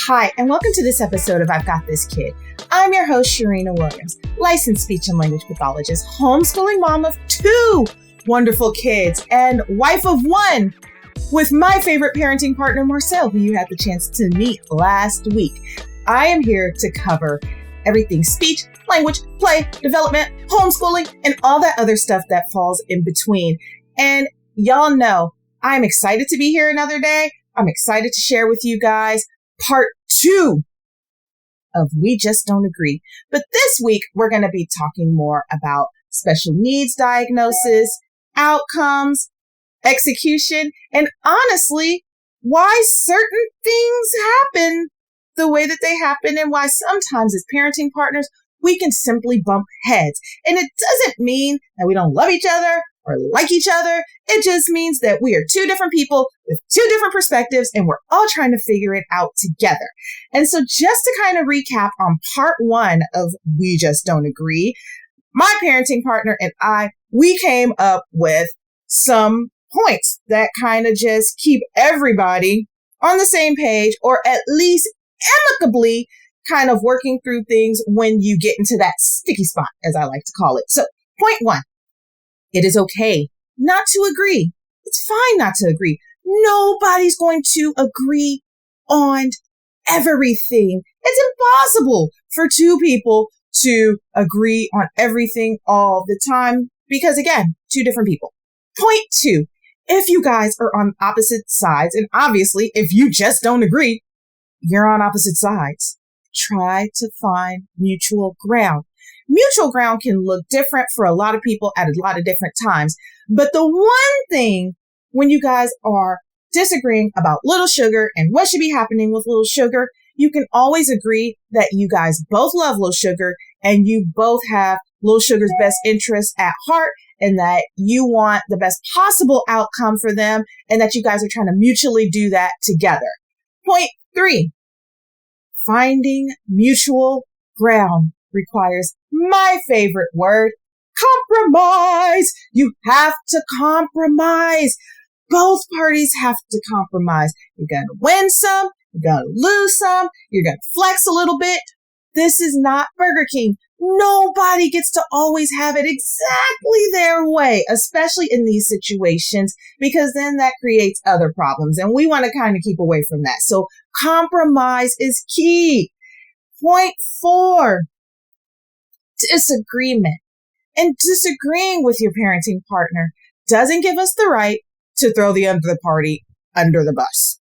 Hi, and welcome to this episode of I've Got This Kid. I'm your host, Cherina Williams, licensed speech and language pathologist, homeschooling mom of 2 wonderful kids, and wife of 1 with my favorite parenting partner, Marcel, who you had the chance to meet last week. I am here to cover everything speech, language, play, development, homeschooling, and all that other stuff that falls in between. And y'all know I'm excited to be here another day. I'm excited to share with you guys part 2 of We Just Don't Agree. But this week, we're going to be talking more about special needs diagnosis, outcomes, execution, and honestly, why certain things happen the way that they happen and why sometimes as parenting partners, we can simply bump heads. And it doesn't mean that we don't love each other or like each other. It just means that we are 2 different people with 2 different perspectives and we're all trying to figure it out together. And so just to kind of recap on part 1 of We Just Don't Agree, my parenting partner and I, we came up with some points that kind of just keep everybody on the same page or at least amicably kind of working through things when you get into that sticky spot, as I like to call it. So point 1. It is okay not to agree. It's fine not to agree. Nobody's going to agree on everything. It's impossible for 2 people to agree on everything all the time because, again, 2 different people. Point 2, if you guys are on opposite sides, and obviously if you just don't agree, you're on opposite sides, try to find mutual ground. Mutual ground can look different for a lot of people at a lot of different times. But the one thing when you guys are disagreeing about Little Sugar and what should be happening with Little Sugar, you can always agree that you guys both love Little Sugar and you both have Little Sugar's best interests at heart and that you want the best possible outcome for them and that you guys are trying to mutually do that together. Point 3, finding mutual ground requires my favorite word, compromise. You have to compromise. Both parties have to compromise. You're going to win some. You're going to lose some. You're going to flex a little bit. This is not Burger King. Nobody gets to always have it exactly their way, especially in these situations, because then that creates other problems. And we want to kind of keep away from that. So compromise is key. Point 4. Disagreement. And disagreeing with your parenting partner doesn't give us the right to throw the other party under the bus.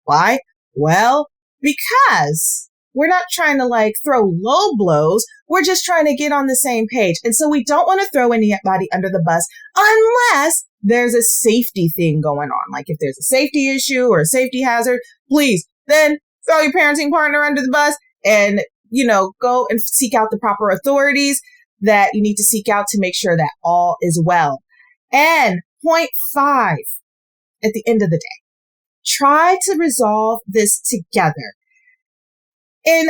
Why? Well, because we're not trying to throw low blows. We're just trying to get on the same page. And so we don't want to throw anybody under the bus unless there's a safety thing going on. Like if there's a safety issue or a safety hazard, please then throw your parenting partner under the bus and go and seek out the proper authorities that you need to seek out to make sure that all is well. And point 5, at the end of the day, try to resolve this together. And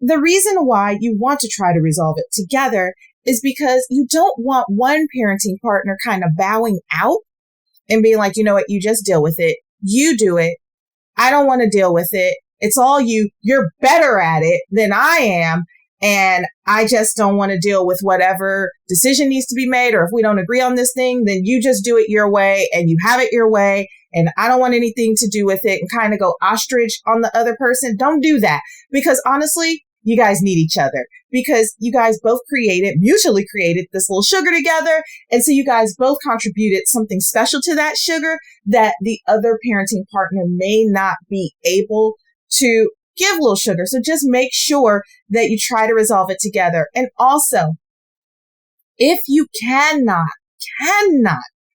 the reason why you want to try to resolve it together is because you don't want one parenting partner kind of bowing out and being like, you know what, you just deal with it. You do it. I don't want to deal with it. It's all you. You're better at it than I am. And I just don't want to deal with whatever decision needs to be made. Or if we don't agree on this thing, then you just do it your way and you have it your way. And I don't want anything to do with it and kind of go ostrich on the other person. Don't do that. Because honestly, you guys need each other because you guys both mutually created this Little Sugar together. And so you guys both contributed something special to that sugar that the other parenting partner may not be able to give Little Sugar. So just make sure that you try to resolve it together. And also, if you cannot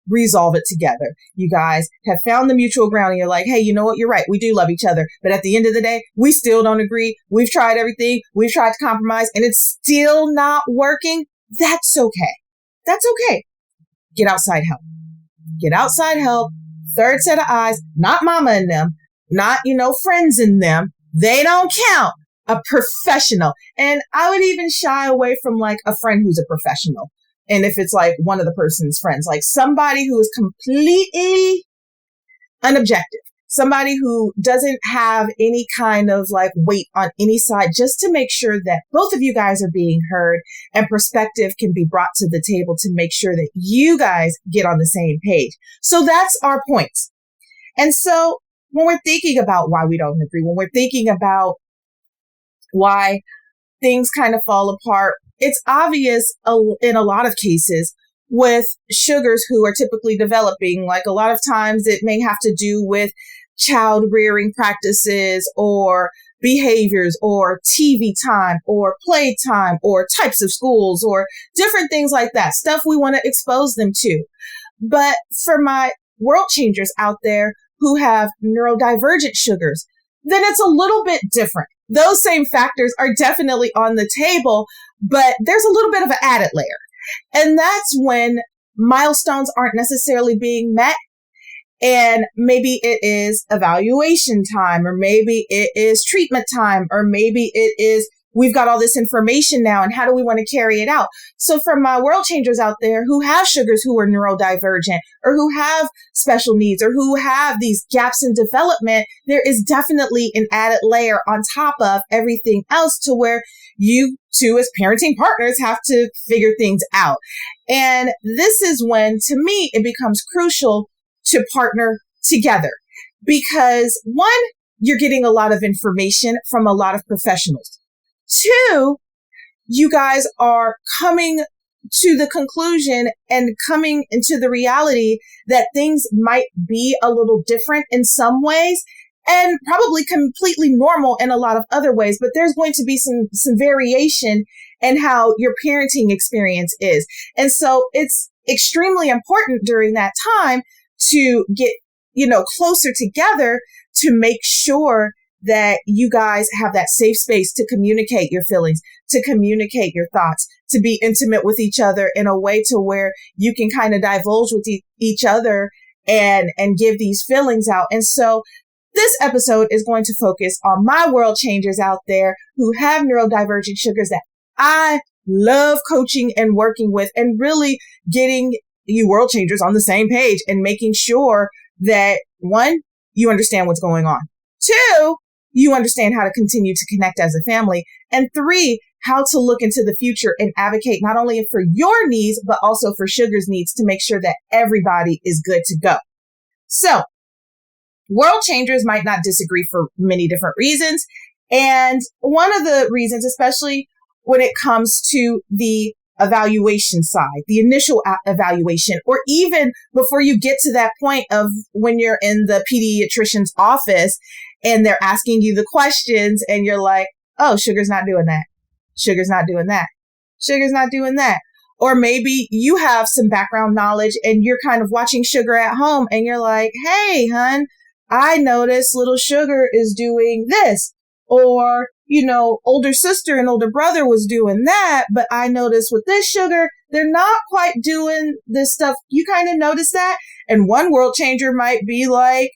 resolve it together, you guys have found the mutual ground and you're like, hey, you know what? You're right. We do love each other. But at the end of the day, we still don't agree. We've tried everything. We've tried to compromise and it's still not working. That's okay. That's okay. Get outside help. Get outside help. Third set of eyes, not mama and them. Not, friends in them. They don't count. A professional. And I would even shy away from a friend who's a professional. And if it's one of the person's friends, somebody who is completely unobjective. somebody who doesn't have any kind of like weight on any side, just to make sure that both of you guys are being heard and perspective can be brought to the table to make sure that you guys get on the same page. So that's our points. And so when we're thinking about why we don't agree, when we're thinking about why things kind of fall apart, it's obvious in a lot of cases with sugars who are typically developing. Like a lot of times it may have to do with child rearing practices or behaviors or TV time or play time or types of schools or different things like that, stuff we want to expose them to. But for my world changers out there who have neurodivergent sugars, then it's a little bit different. Those same factors are definitely on the table, but there's a little bit of an added layer. And that's when milestones aren't necessarily being met. And maybe it is evaluation time, or maybe it is treatment time, or maybe it is, we've got all this information now and how do we want to carry it out? So for my world changers out there who have sugars who are neurodivergent or who have special needs or who have these gaps in development, there is definitely an added layer on top of everything else to where you two as parenting partners have to figure things out. And this is when, to me, it becomes crucial to partner together because one, you're getting a lot of information from a lot of professionals. Two, you guys are coming to the conclusion and coming into the reality that things might be a little different in some ways and probably completely normal in a lot of other ways. But there's going to be some variation in how your parenting experience is. And so it's extremely important during that time to get, closer together to make sure that you guys have that safe space to communicate your feelings, to communicate your thoughts, to be intimate with each other in a way to where you can kind of divulge with each other and give these feelings out. And so this episode is going to focus on my world changers out there who have neurodivergent sugars that I love coaching and working with and really getting you world changers on the same page and making sure that one, you understand what's going on. Two, you understand how to continue to connect as a family. And three, how to look into the future and advocate not only for your needs, but also for Sugar's needs to make sure that everybody is good to go. So world changers might not disagree for many different reasons. And one of the reasons, especially when it comes to the evaluation side, the initial evaluation, or even before you get to that point of when you're in the pediatrician's office and they're asking you the questions and you're like, oh, Sugar's not doing that. Sugar's not doing that. Sugar's not doing that. Or maybe you have some background knowledge and you're kind of watching Sugar at home and you're like, hey, hun, I noticed little Sugar is doing this. Or, older sister and older brother was doing that, but I noticed with this Sugar, they're not quite doing this stuff. You kind of notice that. And one world changer might be like,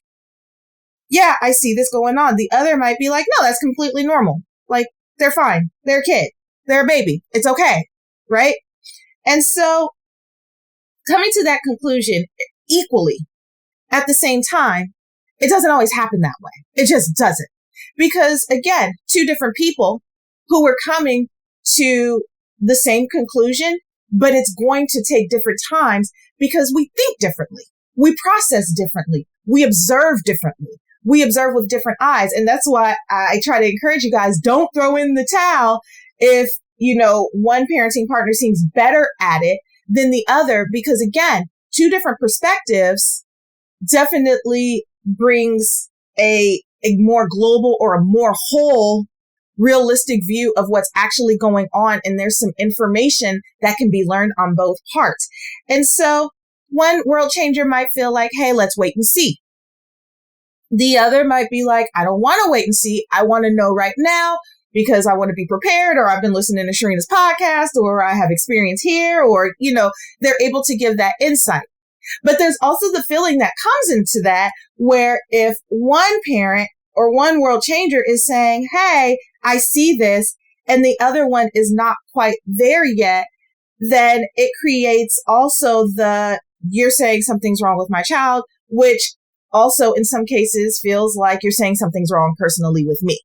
yeah, I see this going on. The other might be like, no, that's completely normal. Like, they're fine. They're a kid. They're a baby. It's okay. Right? And so coming to that conclusion equally at the same time, it doesn't always happen that way. It just doesn't. Because again, two different people who are coming to the same conclusion, but it's going to take different times because we think differently. We process differently. We observe differently. We observe with different eyes. And that's why I try to encourage you guys, don't throw in the towel if, one parenting partner seems better at it than the other, because again, two different perspectives definitely brings a more global or a more whole, realistic view of what's actually going on. And there's some information that can be learned on both parts. And so one world changer might feel like, hey, let's wait and see. The other might be like, I don't want to wait and see. I want to know right now because I want to be prepared, or I've been listening to Cherina's podcast, or I have experience here, or, they're able to give that insight. But there's also the feeling that comes into that where if one parent or one world changer is saying, hey, I see this, and the other one is not quite there yet, then it creates also you're saying something's wrong with my child, which also in some cases feels like you're saying something's wrong personally with me,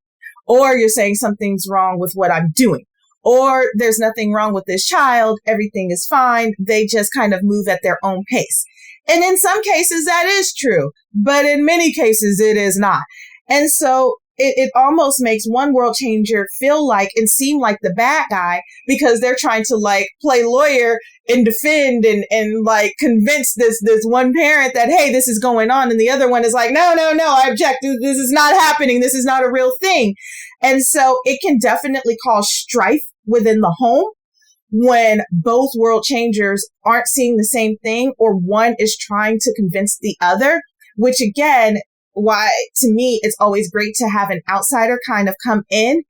or you're saying something's wrong with what I'm doing, or there's nothing wrong with this child. Everything is fine. They just kind of move at their own pace. And in some cases that is true, but in many cases it is not. And so it almost makes one world changer feel like and seem like the bad guy because they're trying to like play lawyer and defend and like convince this one parent that, hey, this is going on. And the other one is like, no, I object. This is not happening. This is not a real thing. And so it can definitely cause strife within the home when both world changers aren't seeing the same thing, or one is trying to convince the other, which again, why to me, it's always great to have an outsider kind of come in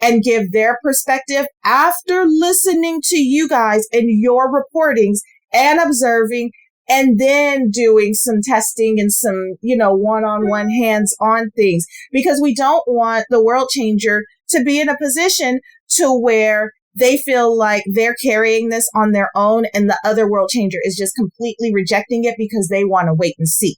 and give their perspective after listening to you guys and your reportings and observing, and then doing some testing and some, one-on-one hands-on things, because we don't want the world changer to be in a position to where they feel like they're carrying this on their own and the other world changer is just completely rejecting it because they want to wait and see.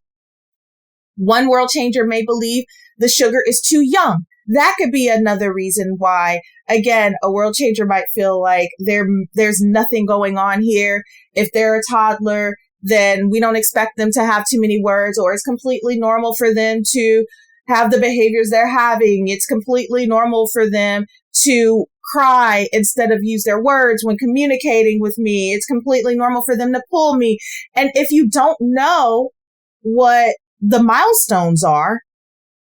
One world changer may believe the sugar is too young. That could be another reason why, again, a world changer might feel like there's nothing going on here. If they're a toddler, then we don't expect them to have too many words, or it's completely normal for them to have the behaviors they're having. It's completely normal for them to cry instead of use their words when communicating with me. It's completely normal for them to pull me. And if you don't know what the milestones are,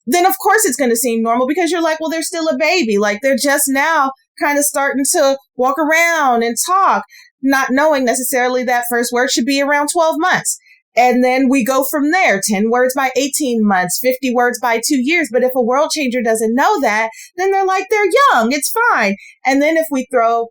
then of course it's going to seem normal because you're like, well, they're still a baby. Like they're just now kind of starting to walk around and talk, not knowing necessarily that first word should be around 12 months. And then we go from there, 10 words by 18 months, 50 words by 2 years. But if a world changer doesn't know that, then they're like, they're young, it's fine. And then if we throw,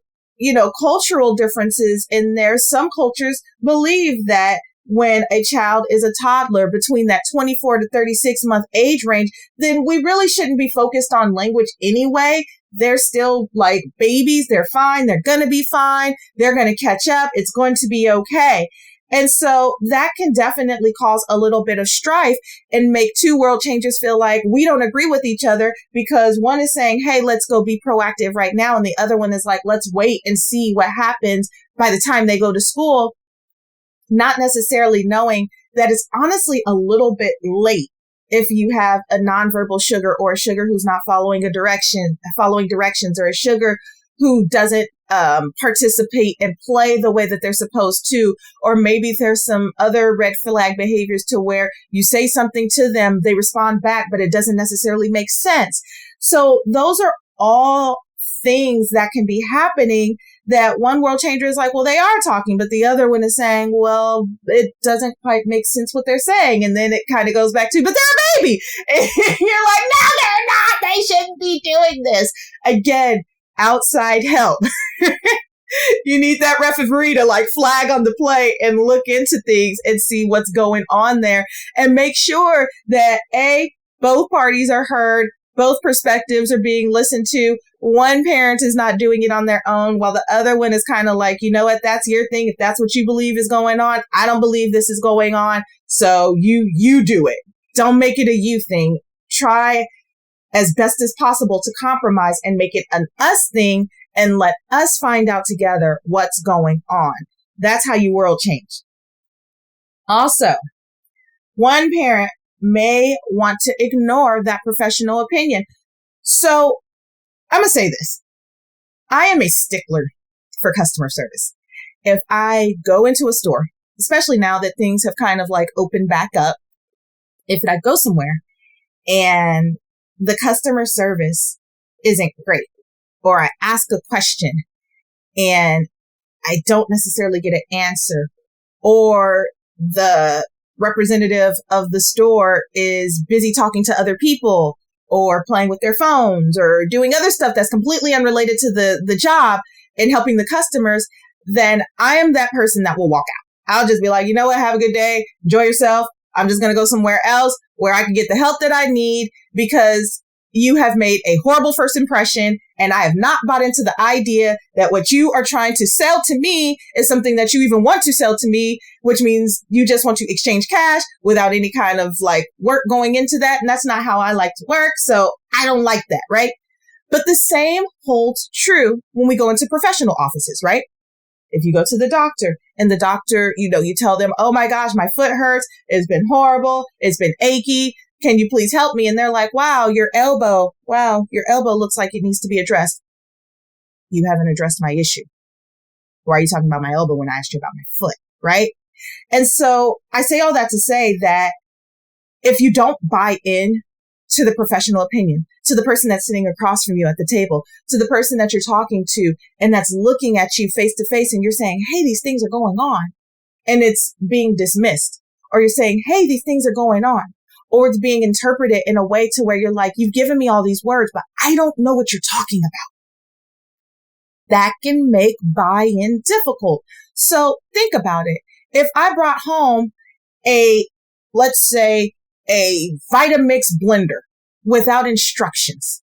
cultural differences in there, some cultures believe that when a child is a toddler between that 24 to 36 month age range, then we really shouldn't be focused on language anyway. They're still like babies. They're fine. They're going to be fine. They're going to catch up. It's going to be okay. And so that can definitely cause a little bit of strife and make two world changers feel like we don't agree with each other because one is saying, hey, let's go be proactive right now. And the other one is like, let's wait and see what happens by the time they go to school. Not necessarily knowing that it's honestly a little bit late if you have a nonverbal sugar or a sugar who's not following directions, or a sugar who doesn't participate and play the way that they're supposed to, or maybe there's some other red flag behaviors to where you say something to them, they respond back, but it doesn't necessarily make sense. So those are all things that can be happening that one world changer is like, well, they are talking, but the other one is saying, well, it doesn't quite make sense what they're saying. And then it kind of goes back to, but they're a baby. And you're like, no, they're not. They shouldn't be doing this. Again, outside help. You need that referee to like flag on the play and look into things and see what's going on there and make sure that both parties are heard. Both perspectives are being listened to. One parent is not doing it on their own, while the other one is kind of like, you know what, that's your thing. If that's what you believe is going on, I don't believe this is going on. So you do it. Don't make it a you thing. Try as best as possible to compromise and make it an us thing and let us find out together what's going on. That's how you world change. Also, one parent may want to ignore that professional opinion. So I'm going to say this. I am a stickler for customer service. If I go into a store, especially now that things have kind of like opened back up, if I go somewhere and the customer service isn't great, or I ask a question and I don't necessarily get an answer, or the representative of the store is busy talking to other people or playing with their phones or doing other stuff that's completely unrelated to the job and helping the customers, then I am that person that will walk out. I'll just be like, you know what? Have a good day. Enjoy yourself. I'm just going to go somewhere else where I can get the help that I need, because you have made a horrible first impression, and I have not bought into the idea that what you are trying to sell to me is something that you even want to sell to me, which means you just want to exchange cash without any kind of like work going into that. And that's not how I like to work. So I don't like that, right? But the same holds true when we go into professional offices, right? If you go to the doctor and the doctor, you tell them, oh my gosh, my foot hurts. It's been horrible. It's been achy. Can you please help me? And they're like, wow, your elbow looks like it needs to be addressed. You haven't addressed my issue. Why are you talking about my elbow when I asked you about my foot? Right? And so I say all that to say that if you don't buy in to the professional opinion, to the person that's sitting across from you at the table, to the person that you're talking to and that's looking at you face to face and you're saying, hey, these things are going on, and it's being dismissed, or you're saying, hey, these things are going on, or it's being interpreted in a way to where you're like, you've given me all these words, but I don't know what you're talking about. That can make buy-in difficult. So think about it. If I brought home let's say a Vitamix blender without instructions,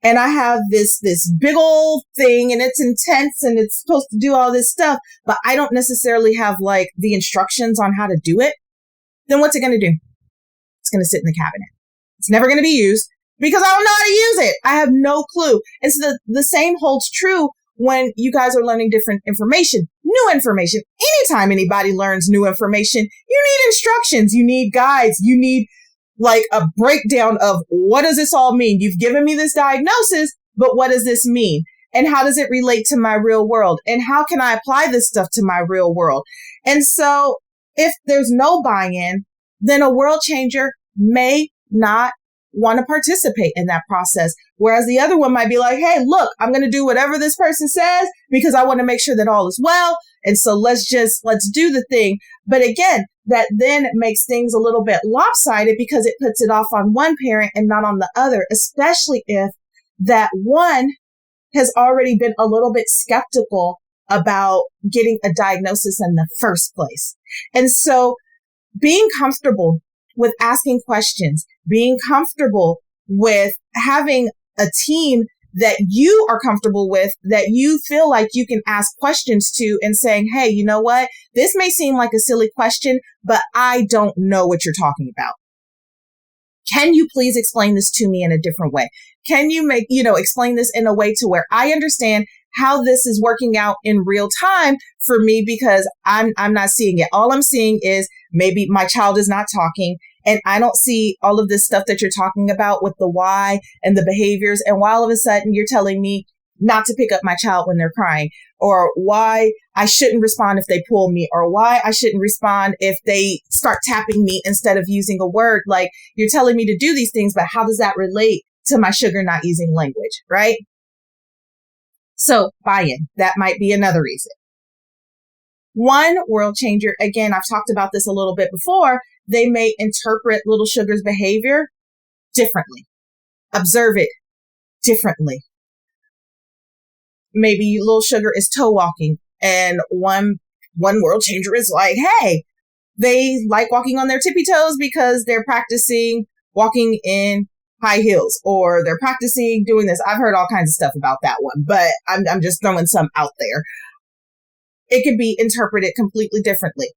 and I have this big old thing and it's intense and it's supposed to do all this stuff, but I don't necessarily have like the instructions on how to do it, then what's it going to do? It's going to sit in the cabinet. It's never going to be used because I don't know how to use it. I have no clue. And so the same holds true when you guys are learning different information, new information. Anytime anybody learns new information, you need instructions, you need guides, you need like a breakdown of what does this all mean? You've given me this diagnosis, but what does this mean? And how does it relate to my real world? And how can I apply this stuff to my real world? And so if there's no buy-in, then a world changer may not want to participate in that process. Whereas the other one might be like, hey, look, I'm going to do whatever this person says because I want to make sure that all is well. And so let's do the thing. But again, that then makes things a little bit lopsided because it puts it off on one parent and not on the other, especially if that one has already been a little bit skeptical about getting a diagnosis in the first place. And so being comfortable with asking questions, being comfortable with having a team that you are comfortable with, that you feel like you can ask questions to and saying, hey, you know what? This may seem like a silly question, but I don't know what you're talking about. Can you please explain this to me in a different way? Can you explain this in a way to where I understand how this is working out in real time for me, because I'm not seeing it. All I'm seeing is maybe my child is not talking, and I don't see all of this stuff that you're talking about with the why and the behaviors. And why all of a sudden you're telling me not to pick up my child when they're crying, or why I shouldn't respond if they pull me, or why I shouldn't respond if they start tapping me instead of using a word. Like, you're telling me to do these things, but how does that relate to my sugar not using language, right? So buy-in, that might be another reason. One world changer, again, I've talked about this a little bit before, they may interpret little sugar's behavior differently, observe it differently. Maybe little sugar is toe walking, and one world changer is like, hey, they like walking on their tippy toes because they're practicing walking in high heels, or they're practicing doing this. I've heard all kinds of stuff about that one, but I'm just throwing some out there. It could be interpreted completely differently.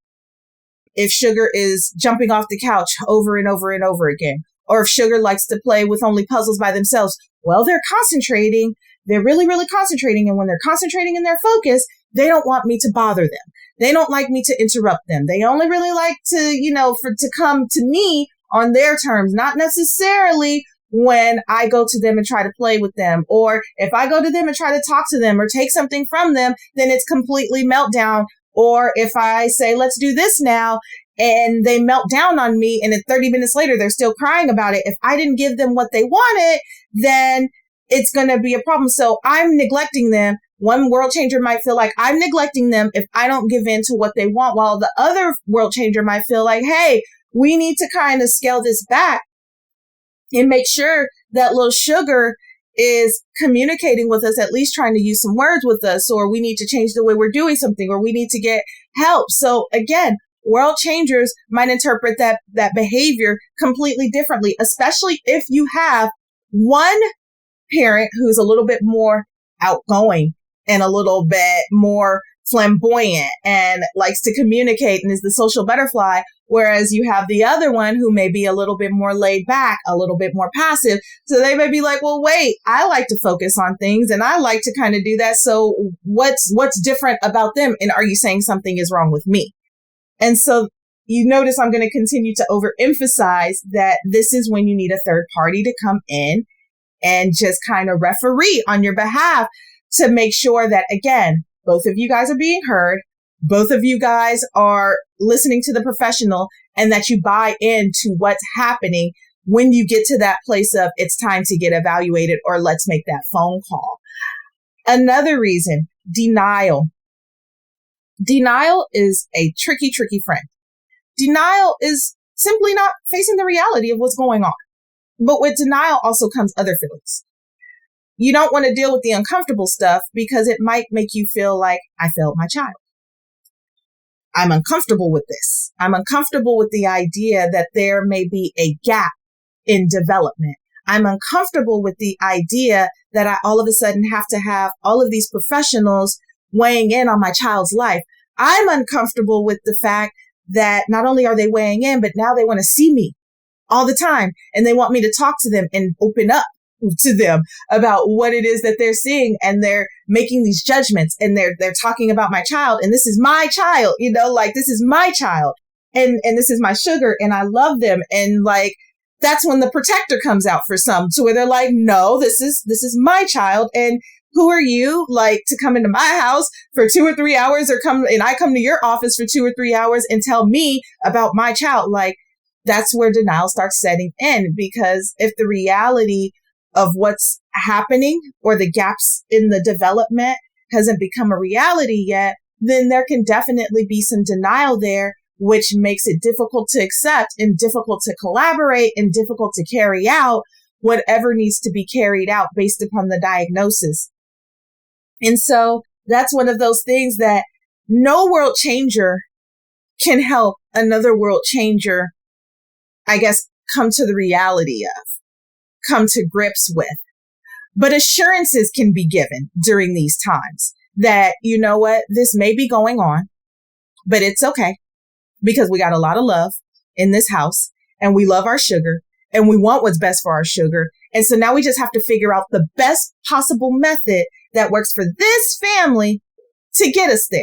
If sugar is jumping off the couch over and over and over again, or if sugar likes to play with only puzzles by themselves, well, they're concentrating. They're really, really concentrating. And when they're concentrating in their focus, they don't want me to bother them. They don't like me to interrupt them. They only really like to come to me on their terms, not necessarily when I go to them and try to play with them. Or if I go to them and try to talk to them or take something from them, then it's completely meltdown. Or if I say, let's do this now, and they melt down on me, and then 30 minutes later, they're still crying about it. If I didn't give them what they wanted, then it's going to be a problem. So I'm neglecting them. One world changer might feel like I'm neglecting them if I don't give in to what they want, while the other world changer might feel like, hey, we need to kind of scale this back and make sure that little sugar is communicating with us, at least trying to use some words with us, or we need to change the way we're doing something, or we need to get help. So again, world changers might interpret that behavior completely differently, especially if you have One parent who's a little bit more outgoing and a little bit more flamboyant and likes to communicate and is the social butterfly, whereas you have the other one who may be a little bit more laid back, a little bit more passive. So they may be like, well, wait, I like to focus on things and I like to kind of do that. So what's different about them? And are you saying something is wrong with me? And so you notice I'm going to continue to overemphasize that this is when you need a third party to come in and just kind of referee on your behalf to make sure that, again, both of you guys are being heard, both of you guys are listening to the professional, and that you buy into what's happening when you get to that place of it's time to get evaluated or let's make that phone call. Another reason, denial. Denial is a tricky, tricky friend. Denial is simply not facing the reality of what's going on. But with denial also comes other feelings. You don't want to deal with the uncomfortable stuff because it might make you feel like I failed my child. I'm uncomfortable with this. I'm uncomfortable with the idea that there may be a gap in development. I'm uncomfortable with the idea that I all of a sudden have to have all of these professionals weighing in on my child's life. I'm uncomfortable with the fact that not only are they weighing in, but now they want to see me all the time. And they want me to talk to them and open up to them about what it is that they're seeing. And they're making these judgments and they're talking about my child. And this is my child, like this is my child and this is my sugar and I love them. And like, that's when the protector comes out for some to where they're like, no, this is my child. And who are you like to come into my house for 2 or 3 hours or I come to your office for 2 or 3 hours and tell me about my child? Like, that's where denial starts setting in, because if the reality of what's happening or the gaps in the development hasn't become a reality yet, then there can definitely be some denial there, which makes it difficult to accept and difficult to collaborate and difficult to carry out whatever needs to be carried out based upon the diagnosis. And so that's one of those things that no world changer can help another world changer, I guess, come to the reality of, come to grips with. But assurances can be given during these times that, you know what, this may be going on, but it's okay because we got a lot of love in this house and we love our sugar and we want what's best for our sugar. And so now we just have to figure out the best possible method that works for this family to get us there.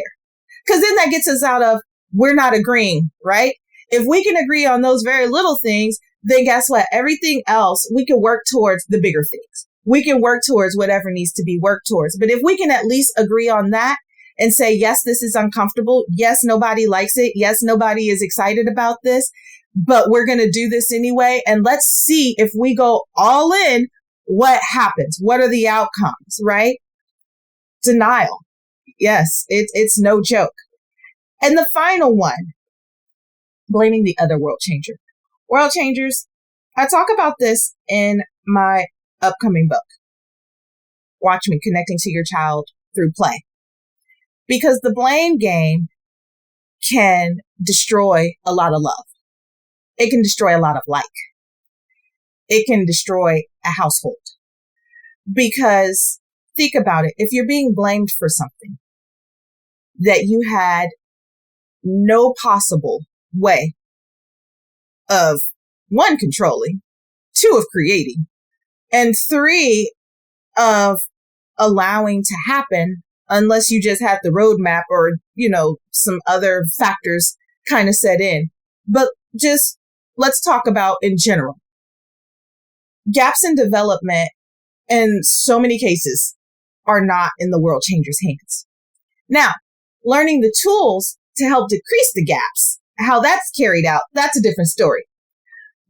Because then that gets us out of, we're not agreeing, right? If we can agree on those very little things, then guess what? Everything else, we can work towards the bigger things. We can work towards whatever needs to be worked towards. But if we can at least agree on that and say, yes, this is uncomfortable. Yes, nobody likes it. Yes, nobody is excited about this, but we're going to do this anyway. And let's see if we go all in, what happens? What are the outcomes, right? Denial. Yes, it's no joke. And the final one, blaming the other world changer. World changers, I talk about this in my upcoming book. Watch Me, Connecting to Your Child Through Play. Because the blame game can destroy a lot of love. It can destroy a lot of like. It can destroy a household. Because think about it. If you're being blamed for something that you had no possible way of, 1, controlling, 2, of creating, and 3, of allowing to happen unless you just had the roadmap or, some other factors kind of set in. But just let's talk about in general. Gaps in development in so many cases are not in the world changer's hands. Now, learning the tools to help decrease the gaps, how that's carried out, that's a different story.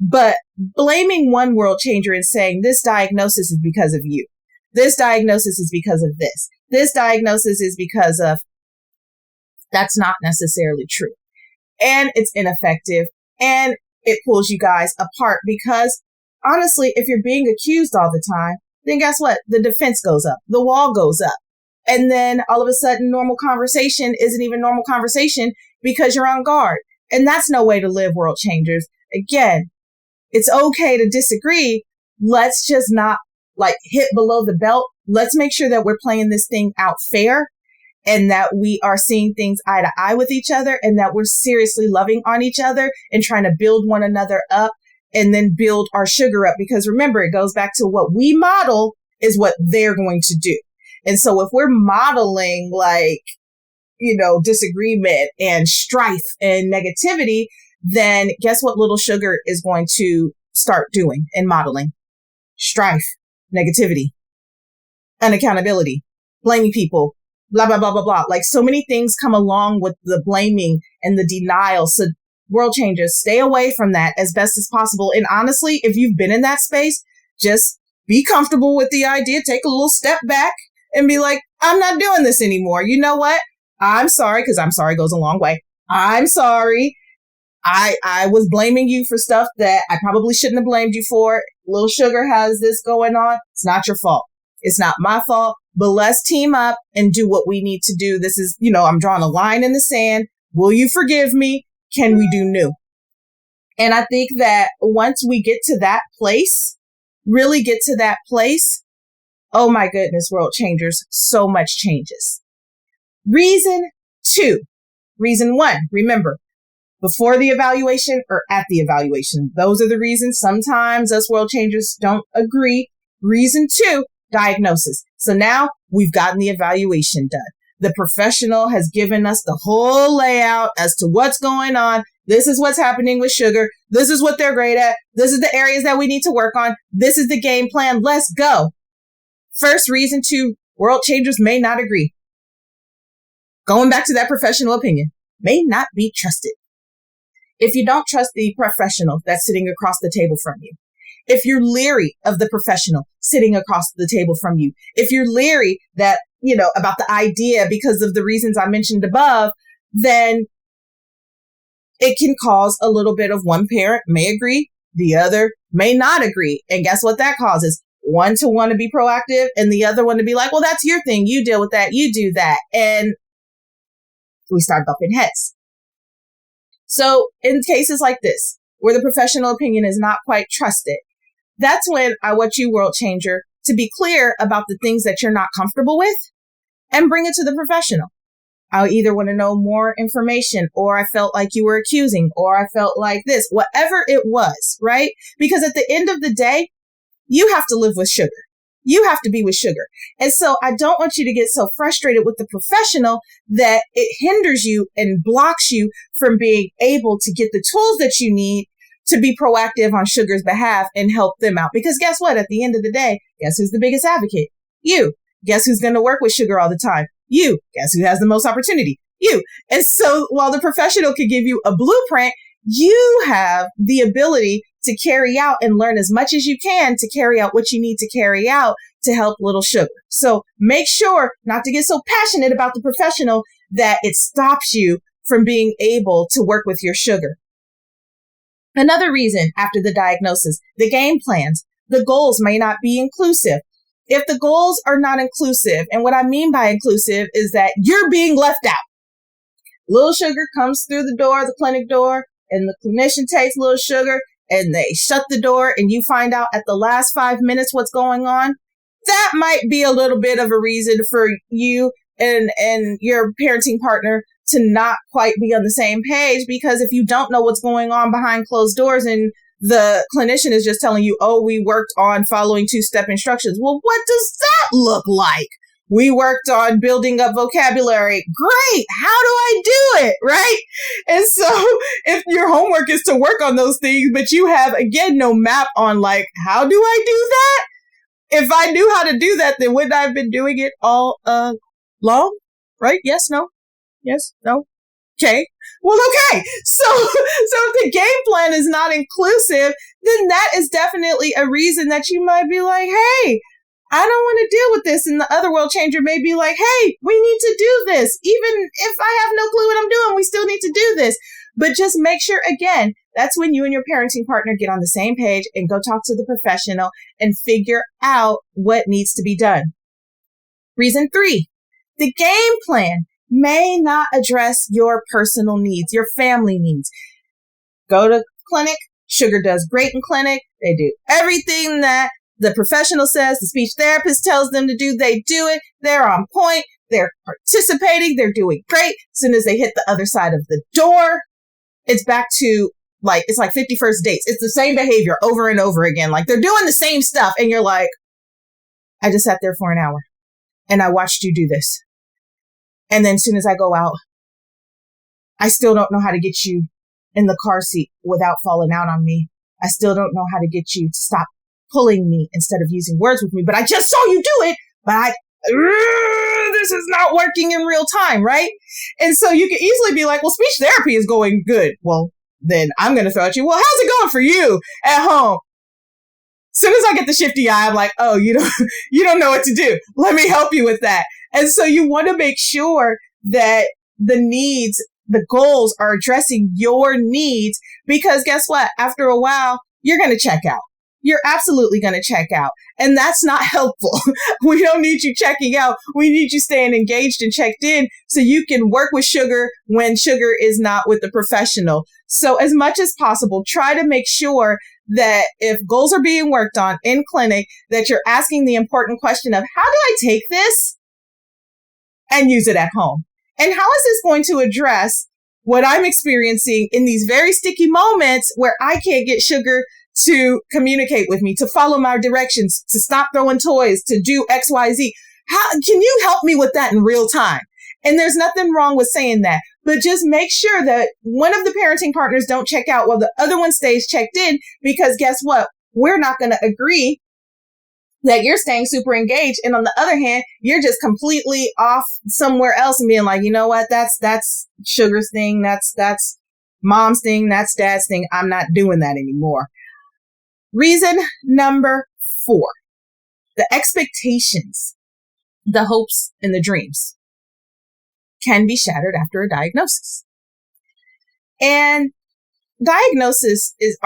But blaming one world changer and saying this diagnosis is because of you. This diagnosis is because of this. This diagnosis is because of, that's not necessarily true. And it's ineffective and it pulls you guys apart because honestly, if you're being accused all the time, then guess what? The defense goes up. The wall goes up. And then all of a sudden, normal conversation isn't even normal conversation because you're on guard. And that's no way to live, world changers. Again, it's okay to disagree, let's just not like hit below the belt. Let's make sure that we're playing this thing out fair and that we are seeing things eye to eye with each other and that we're seriously loving on each other and trying to build one another up and then build our sugar up. Because remember, it goes back to what we model is what they're going to do. And so if we're modeling like, disagreement and strife and negativity, then guess what little sugar is going to start doing and modeling? Strife, negativity, unaccountability, blaming people, blah, blah, blah, blah, blah. Like so many things come along with the blaming and the denial. So world changers, stay away from that as best as possible. And honestly, if you've been in that space, just be comfortable with the idea. Take a little step back and be like, I'm not doing this anymore. You know what? I'm sorry, because I'm sorry goes a long way. I'm sorry. I was blaming you for stuff that I probably shouldn't have blamed you for. Little Sugar has this going on. It's not your fault. It's not my fault, but let's team up and do what we need to do. This is, I'm drawing a line in the sand. Will you forgive me? Can we do new? And I think that once we get to that place, really get to that place, oh my goodness, world changers, so much changes. Reason 2. Reason 1, remember, before the evaluation or at the evaluation. Those are the reasons. Sometimes us world changers don't agree. Reason 2, diagnosis. So now we've gotten the evaluation done. The professional has given us the whole layout as to what's going on. This is what's happening with sugar. This is what they're great at. This is the areas that we need to work on. This is the game plan. Let's go. First reason 2, world changers may not agree. Going back to that professional opinion, may not be trusted. If you don't trust the professional that's sitting across the table from you, if you're leery of the professional sitting across the table from you, if you're leery that, about the idea because of the reasons I mentioned above, then it can cause a little bit of one parent may agree, the other may not agree. And guess what that causes? One to want to be proactive and the other one to be like, well, that's your thing. You deal with that. You do that. And we start bumping heads. So in cases like this, where the professional opinion is not quite trusted, that's when I want you, world changer, to be clear about the things that you're not comfortable with and bring it to the professional. I either want to know more information, or I felt like you were accusing, or I felt like this, whatever it was, right? Because at the end of the day, you have to live with sugar. You have to be with sugar. And so I don't want you to get so frustrated with the professional that it hinders you and blocks you from being able to get the tools that you need to be proactive on sugar's behalf and help them out. Because guess what? At the end of the day, guess who's the biggest advocate? You. Guess who's going to work with sugar all the time? You. Guess who has the most opportunity? You. And so while the professional could give you a blueprint, you have the ability to carry out and learn as much as you can to carry out what you need to carry out to help little sugar. So make sure not to get so passionate about the professional that it stops you from being able to work with your sugar. Another reason after the diagnosis, the game plans, the goals may not be inclusive. If the goals are not inclusive, and what I mean by inclusive is that you're being left out. Little Sugar comes through the door, the clinic door, and the clinician takes Little Sugar and they shut the door and you find out at the last 5 minutes what's going on. That might be a little bit of a reason for you and your parenting partner to not quite be on the same page, because if you don't know what's going on behind closed doors and the clinician is just telling you, oh, we worked on following 2-step instructions. Well, what does that look like? We worked on building up vocabulary. Great. How do I do it? Right? And so if your homework is to work on those things, but you have, again, no map on like, how do I do that? If I knew how to do that, then wouldn't I have been doing it all long? Right? Yes, no? Yes, no? Okay. Well, okay. So if the game plan is not inclusive, then that is definitely a reason that you might be like, hey, I don't want to deal with this. And the other world changer may be like, hey, we need to do this. Even if I have no clue what I'm doing, we still need to do this. But just make sure, again, that's when you and your parenting partner get on the same page and go talk to the professional and figure out what needs to be done. Reason 3, the game plan may not address your personal needs, your family needs. Go to clinic, Sugar does great in clinic. They do everything that the professional says, the speech therapist tells them to do. They do it. They're on point. They're participating. They're doing great. As soon as they hit the other side of the door, it's back to it's like 51st dates. It's the same behavior over and over again. Like they're doing the same stuff. And you're like, I just sat there for an hour and I watched you do this. And then as soon as I go out, I still don't know how to get you in the car seat without falling out on me. I still don't know how to get you to stop pulling me instead of using words with me. But I just saw you do it. But this is not working in real time, right? And so you can easily be like, well, speech therapy is going good. Well, then I'm going to throw at you, well, how's it going for you at home? As soon as I get the shifty eye, I'm like, oh, you don't know what to do. Let me help you with that. And so you want to make sure that the needs, the goals are addressing your needs, because guess what? After a while, you're going to check out. You're absolutely going to check out. And that's not helpful. We don't need you checking out. We need you staying engaged and checked in so you can work with sugar when sugar is not with the professional. So as much as possible, try to make sure that if goals are being worked on in clinic, that you're asking the important question of how do I take this and use it at home? And how is this going to address what I'm experiencing in these very sticky moments where I can't get sugar to communicate with me, to follow my directions, to stop throwing toys, to do X, Y, Z. How can you help me with that in real time? And there's nothing wrong with saying that, but just make sure that one of the parenting partners don't check out while the other one stays checked in, because guess what? We're not going to agree that you're staying super engaged. And on the other hand, you're just completely off somewhere else and being like, you know what? That's sugar's thing. That's mom's thing. That's dad's thing. I'm not doing that anymore. Reason number 4, the expectations, the hopes and the dreams can be shattered after a diagnosis. And diagnosis it's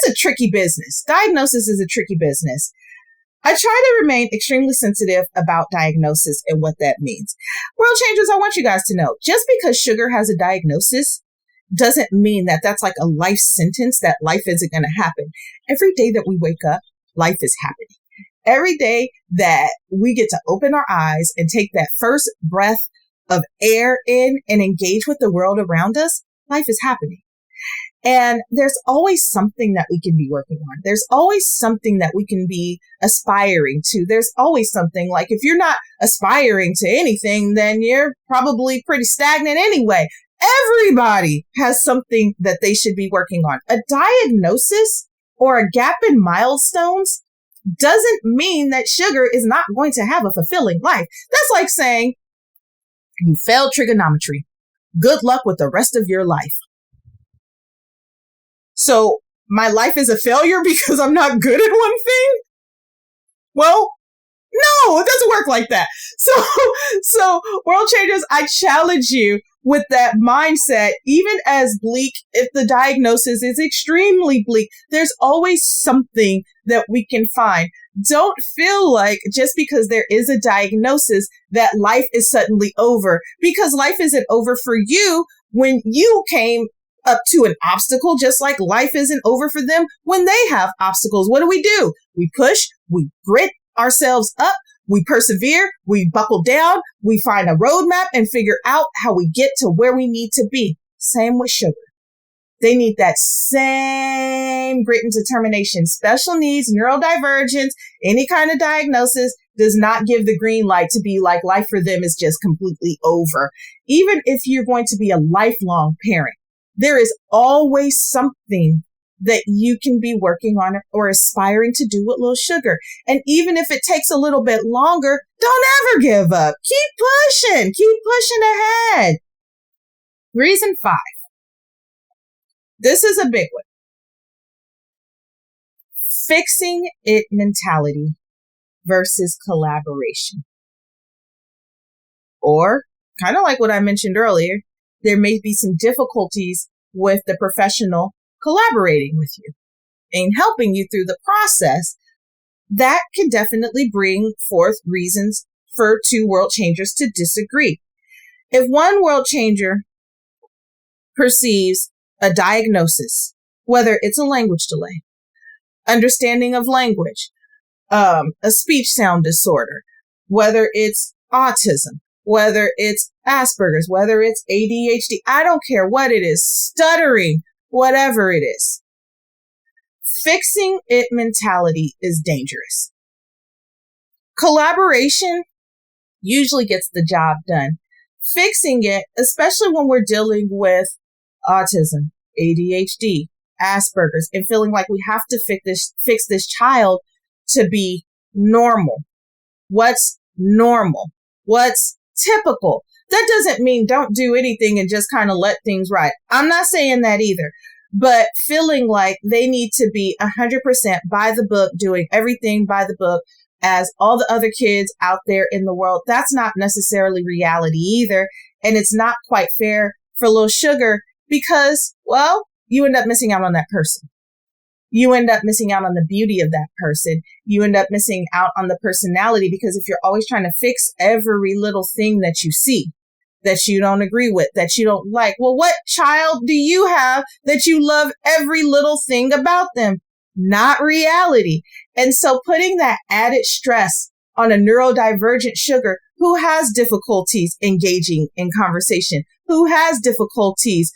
a tricky business. Diagnosis is a tricky business. I try to remain extremely sensitive about diagnosis and what that means. World changers, I want you guys to know, just because sugar has a diagnosis doesn't mean that that's like a life sentence, that life isn't going to happen. Every day that we wake up, life is happening. Every day that we get to open our eyes and take that first breath of air in and engage with the world around us, life is happening. And there's always something that we can be working on. There's always something that we can be aspiring to. There's always something, like if you're not aspiring to anything, then you're probably pretty stagnant anyway. Everybody has something that they should be working on. A diagnosis or a gap in milestones doesn't mean that sugar is not going to have a fulfilling life. That's like saying you failed trigonometry. Good luck with the rest of your life. So my life is a failure because I'm not good at one thing? Well, no, it doesn't work like that. So world changers, I challenge you with that mindset, even as bleak, if the diagnosis is extremely bleak, there's always something that we can find. Don't feel like just because there is a diagnosis that life is suddenly over, because life isn't over for you when you came up to an obstacle, just like life isn't over for them when they have obstacles. What do? We push, we grit ourselves up, we persevere, we buckle down, we find a roadmap and figure out how we get to where we need to be. Same with sugar. They need that same grit and determination. Special needs, neurodivergence, any kind of diagnosis does not give the green light to be like life for them is just completely over. Even if you're going to be a lifelong parent, there is always something that you can be working on or aspiring to do with little sugar. And even if it takes a little bit longer, don't ever give up. Keep pushing ahead. Reason 5. This is a big one. Fixing it mentality versus collaboration. Or kind of like what I mentioned earlier, there may be some difficulties with the professional collaborating with you and helping you through the process. That can definitely bring forth reasons for 2 world changers to disagree. If one world changer perceives a diagnosis whether it's a language delay, understanding of language, a speech sound disorder, whether it's autism, whether it's Asperger's, whether it's ADHD, I don't care what it is, stuttering, whatever it is. Fixing it mentality is dangerous. Collaboration usually gets the job done. Fixing it, especially when we're dealing with autism, ADHD, Asperger's, and feeling like we have to fix this child to be normal. What's normal? What's typical? That doesn't mean don't do anything and just kind of let things ride. I'm not saying that either. But feeling like they need to be 100% by the book, doing everything by the book as all the other kids out there in the world, that's not necessarily reality either. And it's not quite fair for little sugar because, well, you end up missing out on that person. You end up missing out on the beauty of that person. You end up missing out on the personality because if you're always trying to fix every little thing that you see, that you don't agree with, that you don't like, well, what child do you have that you love every little thing about them? Not reality. And so putting that added stress on a neurodivergent sugar who has difficulties engaging in conversation, who has difficulties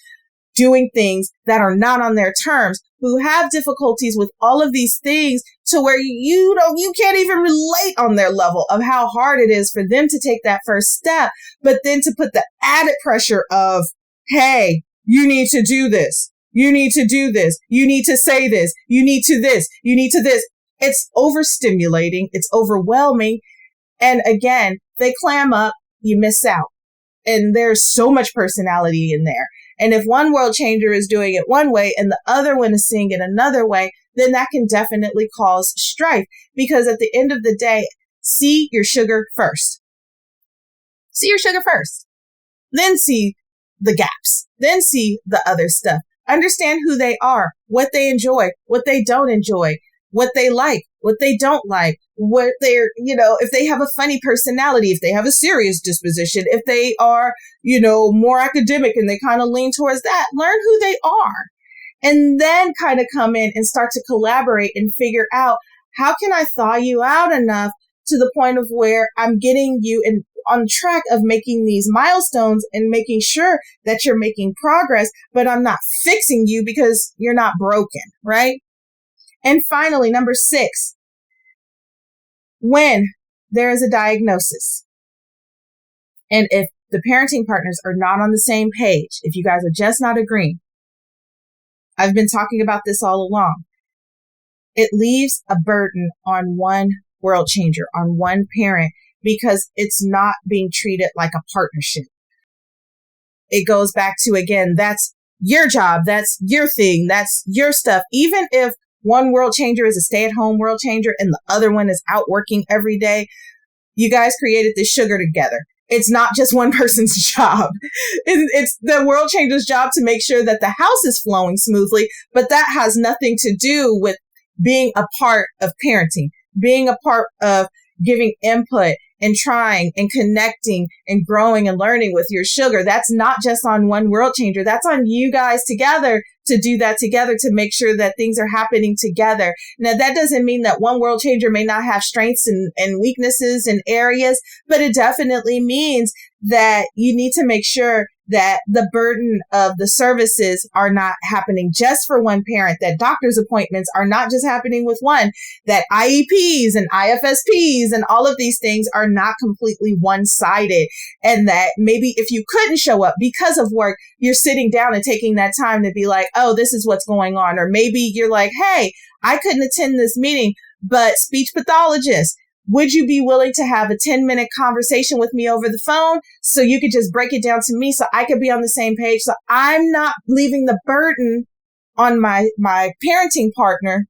doing things that are not on their terms, who have difficulties with all of these things to where you can't even relate on their level of how hard it is for them to take that first step. But then to put the added pressure of, hey, you need to do this. You need to do this. You need to say this. You need to this. You need to this. It's overstimulating. It's overwhelming. And again, they clam up, you miss out. And there's so much personality in there. And if one world changer is doing it one way and the other one is seeing it another way, then that can definitely cause strife. Because at the end of the day, see your sugar first. See your sugar first. Then see the gaps. Then see the other stuff. Understand who they are, what they enjoy, what they don't enjoy, what they like, what they don't like, what they're, if they have a funny personality, if they have a serious disposition, if they are, more academic and they kind of lean towards that, learn who they are. And then kind of come in and start to collaborate and figure out how can I thaw you out enough to the point of where I'm getting you on track of making these milestones and making sure that you're making progress, but I'm not fixing you because you're not broken, right? And finally, number 6, when there is a diagnosis, and if the parenting partners are not on the same page, if you guys are just not agreeing, I've been talking about this all along, it leaves a burden on one world changer, on one parent, because it's not being treated like a partnership. It goes back to, again, that's your job, that's your thing, that's your stuff. Even if one world changer is a stay-at-home world changer and the other one is out working every day, you guys created this sugar together. It's not just one person's job. It's the world changer's job to make sure that the house is flowing smoothly, but that has nothing to do with being a part of parenting, being a part of giving input and trying and connecting and growing and learning with your sugar. That's not just on one world changer. That's on you guys together to do that together, to make sure that things are happening together. Now, that doesn't mean that one world changer may not have strengths and weaknesses in areas, but it definitely means that you need to make sure that the burden of the services are not happening just for one parent, that doctor's appointments are not just happening with one, that IEPs and IFSPs and all of these things are not completely one-sided, and that maybe if you couldn't show up because of work, you're sitting down and taking that time to be like, oh, this is what's going on. Or maybe you're like, hey, I couldn't attend this meeting, but speech pathologist, would you be willing to have a 10-minute conversation with me over the phone so you could just break it down to me so I could be on the same page? So I'm not leaving the burden on my parenting partner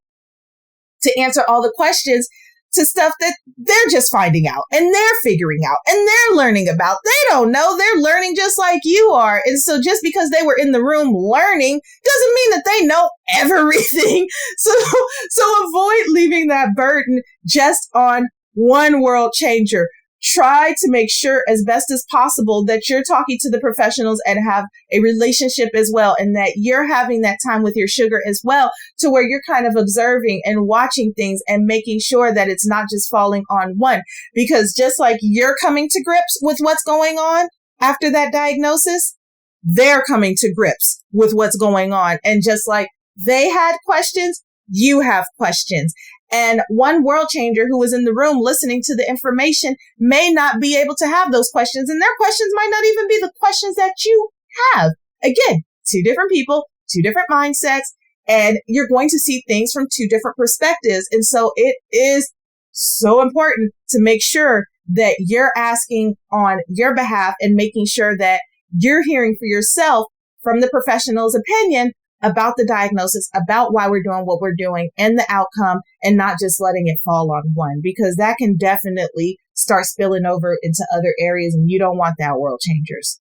to answer all the questions to stuff that they're just finding out and they're figuring out and they're learning about. They don't know. They're learning just like you are. And so just because they were in the room learning doesn't mean that they know everything. So avoid leaving that burden just on one world changer. Try to make sure as best as possible that you're talking to the professionals and have a relationship as well, and that you're having that time with your sugar as well, to where you're kind of observing and watching things and making sure that it's not just falling on one. Because just like you're coming to grips with what's going on after that diagnosis, they're coming to grips with what's going on. And just like they had questions, you have questions. And one world changer who was in the room listening to the information may not be able to have those questions. And their questions might not even be the questions that you have. Again, two different people, two different mindsets, and you're going to see things from two different perspectives. And so it is so important to make sure that you're asking on your behalf and making sure that you're hearing for yourself from the professional's opinion about the diagnosis, about why we're doing what we're doing and the outcome, and not just letting it fall on one, because that can definitely start spilling over into other areas, and you don't want that, world changers.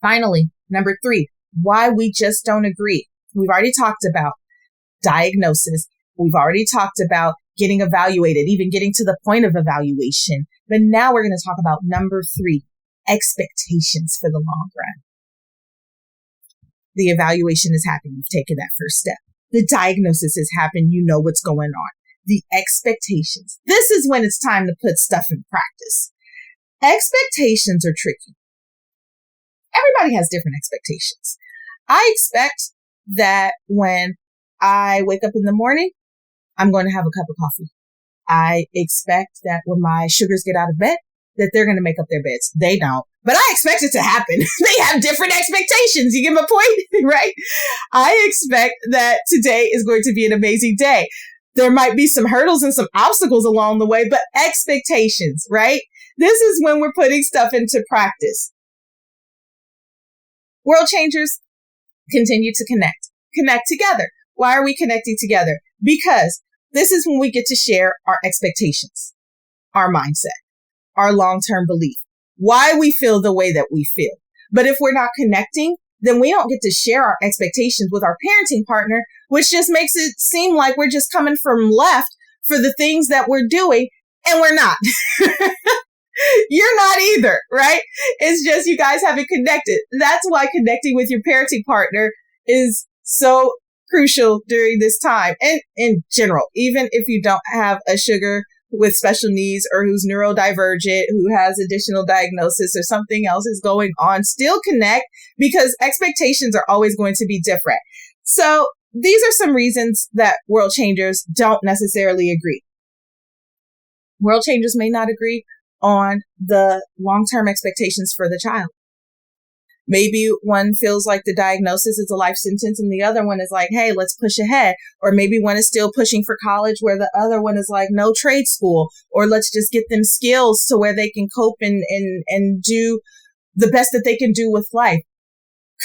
Finally, number 3, why we just don't agree. We've already talked about diagnosis. We've already talked about getting evaluated, even getting to the point of evaluation. But now we're going to talk about number 3, expectations for the long run. The evaluation has happened. You've taken that first step. The diagnosis has happened. You know what's going on. The expectations. This is when it's time to put stuff in practice. Expectations are tricky. Everybody has different expectations. I expect that when I wake up in the morning, I'm going to have a cup of coffee. I expect that when my sugars get out of bed, that they're going to make up their beds. They don't. But I expect it to happen. They have different expectations. You get my point, right? I expect that today is going to be an amazing day. There might be some hurdles and some obstacles along the way, but expectations, right? This is when we're putting stuff into practice. World changers continue to connect together. Why are we connecting together? Because this is when we get to share our expectations, our mindset, our long-term belief, why we feel the way that we feel. But if we're not connecting, then we don't get to share our expectations with our parenting partner, which just makes it seem like we're just coming from left for the things that we're doing, and we're not. You're not either, right? It's just you guys haven't connected. That's why connecting with your parenting partner is so crucial during this time. And in general, even if you don't have a sugar with special needs or who's neurodivergent, who has additional diagnosis or something else is going on, still connect, because expectations are always going to be different. So these are some reasons that world changers don't necessarily agree. World changers may not agree on the long-term expectations for the child. Maybe one feels like the diagnosis is a life sentence and the other one is like, hey, let's push ahead. Or maybe one is still pushing for college where the other one is like, no, trade school, or let's just get them skills to where they can cope and do the best that they can do with life.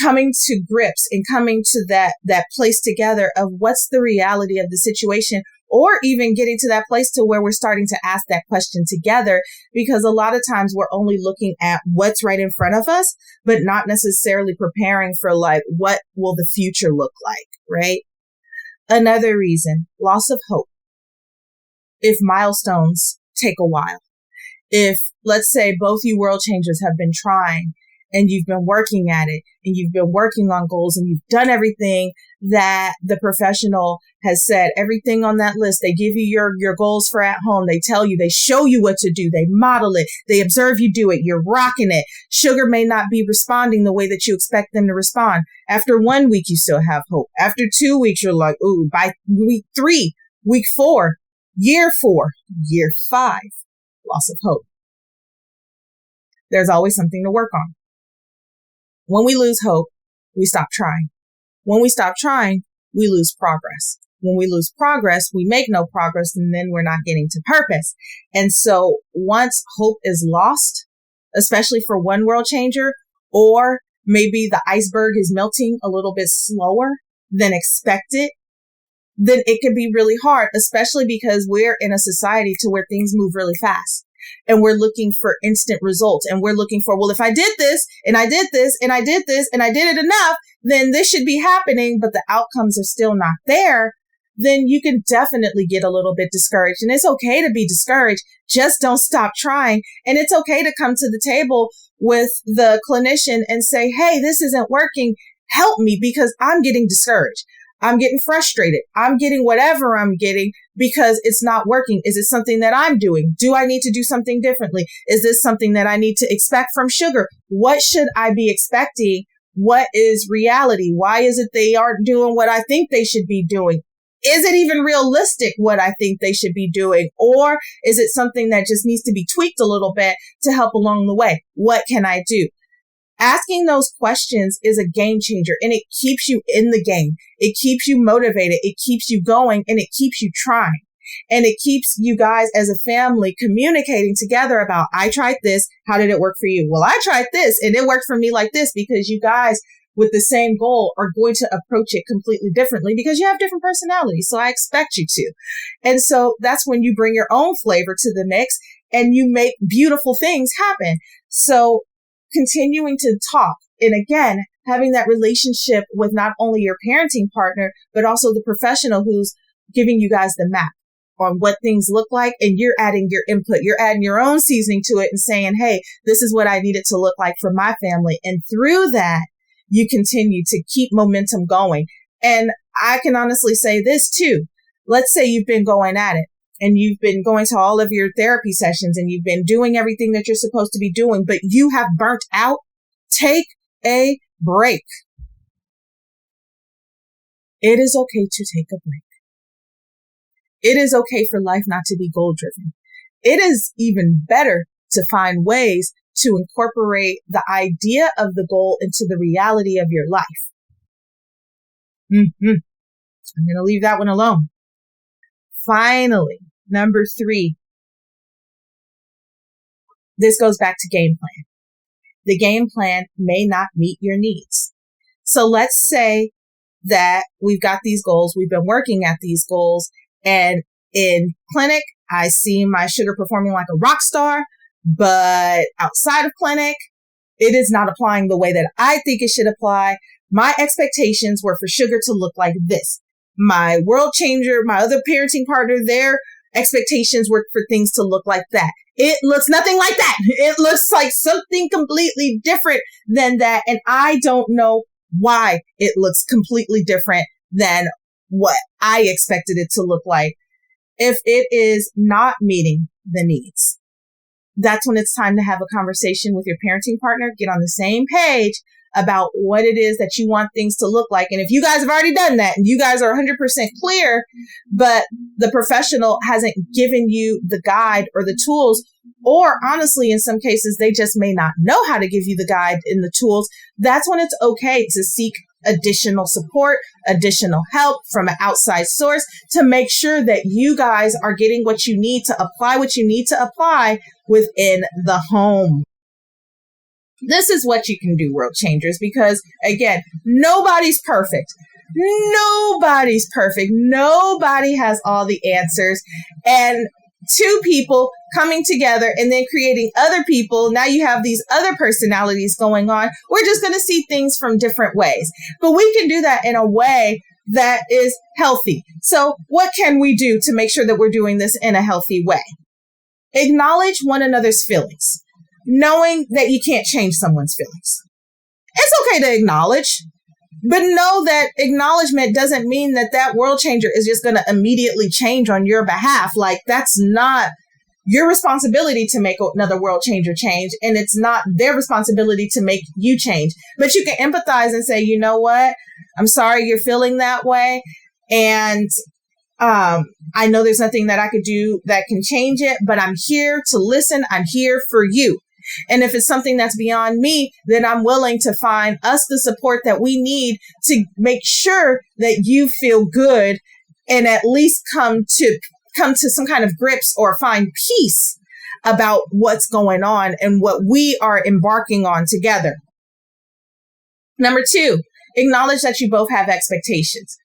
Coming to grips and coming to that place together of what's the reality of the situation, or even getting to that place to where we're starting to ask that question together, because a lot of times we're only looking at what's right in front of us, but not necessarily preparing for like, what will the future look like, right? Another reason, loss of hope. If milestones take a while, if let's say both you world changers have been trying and you've been working at it and you've been working on goals and you've done everything that the professional has said, everything on that list, they give you your goals for at home. They tell you, they show you what to do. They model it. They observe you do it. You're rocking it. Sugar may not be responding the way that you expect them to respond. After 1 week, you still have hope. After 2 weeks, you're like, ooh, by week 3, week 4, year 4, year 5, loss of hope. There's always something to work on. When we lose hope, we stop trying. When we stop trying, we lose progress. When we lose progress, we make no progress, and then we're not getting to purpose. And so once hope is lost, especially for one world changer, or maybe the iceberg is melting a little bit slower than expected, then it can be really hard, especially because we're in a society to where things move really fast. And we're looking for instant results. And we're looking for, well, if I did this and I did this and I did this and I did it enough, then this should be happening. But the outcomes are still not there. then you can definitely get a little bit discouraged. And it's okay to be discouraged. Just don't stop trying. And it's okay to come to the table with the clinician and say, hey, this isn't working. Help me because I'm getting discouraged. I'm getting frustrated. I'm getting whatever I'm getting because it's not working. Is it something that I'm doing? Do I need to do something differently? Is this something that I need to expect from sugar? What should I be expecting? What is reality? Why is it they aren't doing what I think they should be doing? Is it even realistic what I think they should be doing? Or is it something that just needs to be tweaked a little bit to help along the way? What can I do? Asking those questions is a game changer, and it keeps you in the game. It keeps you motivated. It keeps you going, and it keeps you trying. And it keeps you guys as a family communicating together about, I tried this. How did it work for you? Well, I tried this and it worked for me like this, because you guys with the same goal are going to approach it completely differently because you have different personalities. So I expect you to. And so that's when you bring your own flavor to the mix and you make beautiful things happen. So continuing to talk, and again, having that relationship with not only your parenting partner, but also the professional who's giving you guys the map on what things look like. And you're adding your input. You're adding your own seasoning to it and saying, hey, this is what I need it to look like for my family. And through that, you continue to keep momentum going. And I can honestly say this too. Let's say you've been going at it and you've been going to all of your therapy sessions and you've been doing everything that you're supposed to be doing, but you have burnt out. Take a break. It is okay to take a break. It is okay for life not to be goal driven. It is even better to find ways to incorporate the idea of the goal into the reality of your life. I'm going to leave that one alone. Finally, number 3. This goes back to game plan. The game plan may not meet your needs. So let's say that we've got these goals. We've been working at these goals. And in clinic, I see my sugar performing like a rock star. But outside of clinic, it is not applying the way that I think it should apply. My expectations were for sugar to look like this. My world changer, my other parenting partner, their expectations were for things to look like that. It looks nothing like that. It looks like something completely different than that. And I don't know why it looks completely different than what I expected it to look like. If it is not meeting the needs, that's when it's time to have a conversation with your parenting partner, get on the same page about what it is that you want things to look like. And if you guys have already done that and you guys are 100% clear, but the professional hasn't given you the guide or the tools, or honestly, in some cases, they just may not know how to give you the guide and the tools, that's when it's okay to seek additional support, additional help from an outside source to make sure that you guys are getting what you need to apply what you need to apply within the home. This is what you can do, world changers, because again, nobody's perfect. Nobody's perfect. Nobody has all the answers. And 2 people coming together and then creating other people. Now you have these other personalities going on. We're just going to see things from different ways, but we can do that in a way that is healthy. So what can we do to make sure that we're doing this in a healthy way? Acknowledge one another's feelings, knowing that you can't change someone's feelings. It's okay to acknowledge, but know that acknowledgement doesn't mean that that world changer is just going to immediately change on your behalf. Like, that's not your responsibility to make another world changer change. And it's not their responsibility to make you change. But you can empathize and say, you know what? I'm sorry you're feeling that way. And I know there's nothing that I could do that can change it, but I'm here to listen. I'm here for you. And if it's something that's beyond me, then I'm willing to find us the support that we need to make sure that you feel good and at least come to some kind of grips or find peace about what's going on and what we are embarking on together. Number 2, acknowledge that you both have expectations.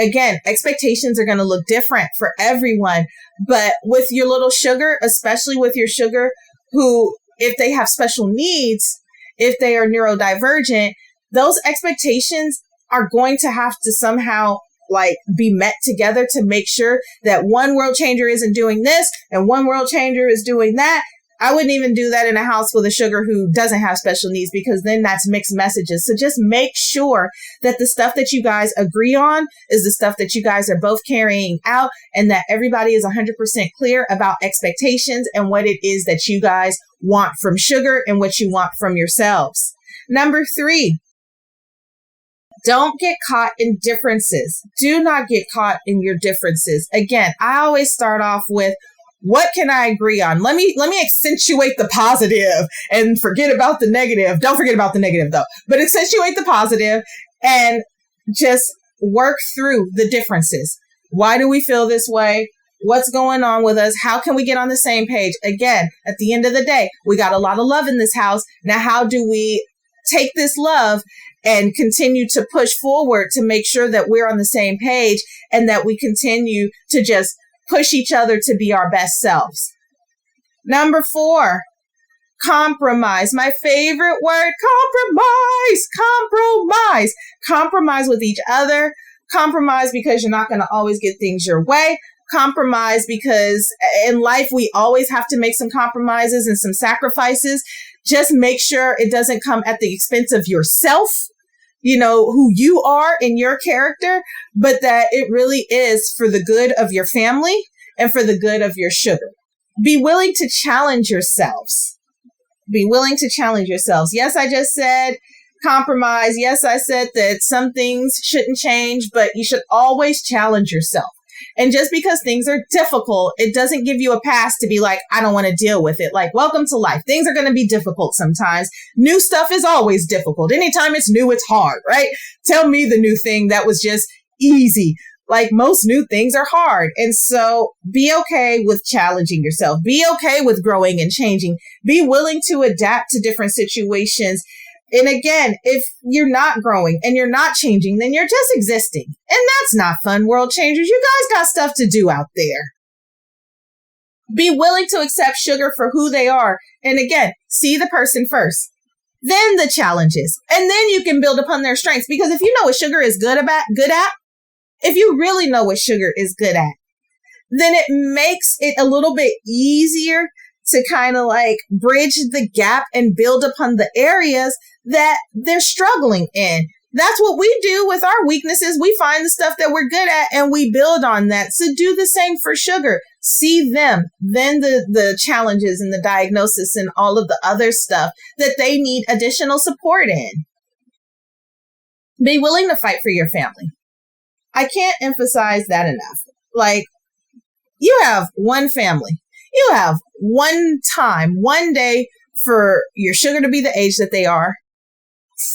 Again, expectations are going to look different for everyone, but with your little sugar, especially with your sugar who, if they have special needs, if they are neurodivergent, those expectations are going to have to somehow like be met together to make sure that one world changer isn't doing this and one world changer is doing that. I wouldn't even do that in a house with a sugar who doesn't have special needs, because then that's mixed messages. So just make sure that the stuff that you guys agree on is the stuff that you guys are both carrying out, and that everybody is 100% clear about expectations and what it is that you guys want from sugar and what you want from yourselves. Number 3, don't get caught in differences. Do not get caught in your differences. Again, I always start off with, what can I agree on? Let me accentuate the positive and forget about the negative. Don't forget about the negative though, but accentuate the positive and just work through the differences. Why do we feel this way? What's going on with us? How can we get on the same page? Again, at the end of the day, we got a lot of love in this house. Now, how do we take this love and continue to push forward to make sure that we're on the same page and that we continue to just push each other to be our best selves? Number 4, compromise. My favorite word, compromise. Compromise with each other. Compromise because you're not going to always get things your way. Compromise because in life, we always have to make some compromises and some sacrifices. Just make sure it doesn't come at the expense of yourself, you know, who you are in your character, but that it really is for the good of your family and for the good of your sugar. Be willing to challenge yourselves. Be willing to challenge yourselves. Yes, I just said compromise. Yes, I said that some things shouldn't change, but you should always challenge yourself. And just because things are difficult, it doesn't give you a pass to be like, I don't want to deal with it. Like, welcome to life. Things are going to be difficult sometimes. New stuff is always difficult. Anytime it's new, it's hard, right? Tell me the new thing that was just easy. Like, most new things are hard. And so be okay with challenging yourself. Be okay with growing and changing. Be willing to adapt to different situations. And again, if you're not growing and you're not changing, then you're just existing. And that's not fun, world changers. You guys got stuff to do out there. Be willing to accept sugar for who they are. And again, see the person first, then the challenges, and then you can build upon their strengths. Because if you know what sugar is good at, if you really know what sugar is good at, then it makes it a little bit easier to kind of like bridge the gap and build upon the areas that they're struggling in. That's what we do with our weaknesses. We find the stuff that we're good at and we build on that. So do the same for sugar. See them, then the challenges and the diagnosis and all of the other stuff that they need additional support in. Be willing to fight for your family. I can't emphasize that enough. Like, you have one family. You have one time, one day for your sugar to be the age that they are,